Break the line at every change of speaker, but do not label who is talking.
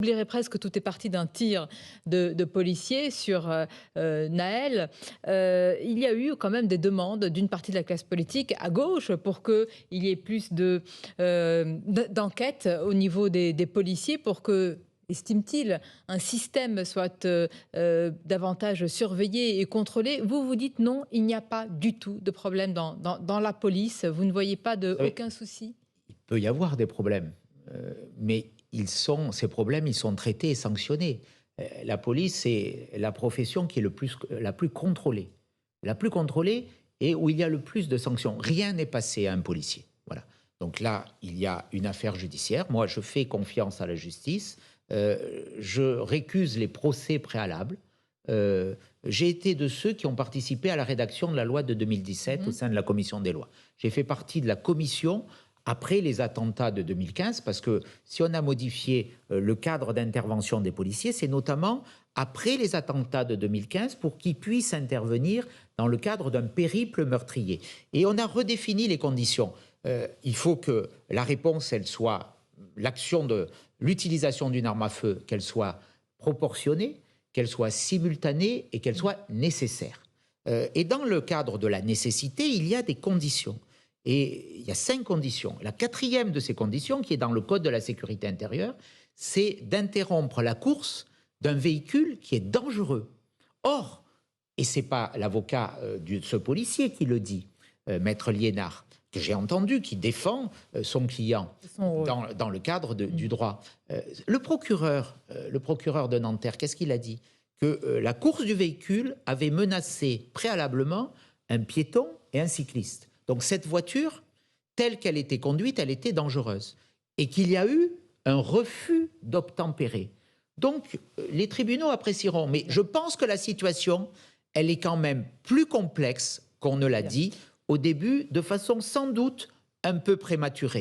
J'oublierais presque que tout est parti d'un tir de policiers sur Naël. Il y a eu quand même des demandes d'une partie de la classe politique à gauche pour qu'il y ait plus d'enquêtes au niveau des policiers pour que, estime-t-il, un système soit davantage surveillé et contrôlé. Vous vous dites non, il n'y a pas du tout de problème dans la police. Vous ne voyez pas
Vous savez,
aucun souci?
il peut y avoir des problèmes, mais ces problèmes, ils sont traités et sanctionnés. La police, c'est la profession qui est la plus contrôlée. La plus contrôlée et où il y a le plus de sanctions. Rien n'est passé à un policier. Voilà. Donc là, il y a une affaire judiciaire. Moi, je fais confiance à la justice. Je récuse les procès préalables. J'ai été de ceux qui ont participé à la rédaction de la loi de 2017 au sein de la commission des lois. J'ai fait partie de la commission après les attentats de 2015, parce que si on a modifié le cadre d'intervention des policiers, c'est notamment après les attentats de 2015 pour qu'ils puissent intervenir dans le cadre d'un périple meurtrier. Et on a redéfini les conditions. Il faut que la réponse, elle soit, l'action de l'utilisation d'une arme à feu, qu'elle soit proportionnée, qu'elle soit simultanée et qu'elle soit nécessaire. Et dans le cadre de la nécessité, il y a des conditions. Et il y a 5 conditions. La 4e de ces conditions, qui est dans le Code de la sécurité intérieure, c'est d'interrompre la course d'un véhicule qui est dangereux. Or, et ce n'est pas l'avocat de ce policier qui le dit, Maître Liénard, que j'ai entendu, qui défend son client dans le cadre du droit. Le procureur de Nanterre, qu'est-ce qu'il a dit? Que la course du véhicule avait menacé préalablement un piéton et un cycliste. Donc cette voiture, telle qu'elle était conduite, elle était dangereuse. Et qu'il y a eu un refus d'obtempérer. Donc les tribunaux apprécieront. Mais je pense que la situation, elle est quand même plus complexe qu'on ne l'a dit au début, de façon sans doute un peu prématurée.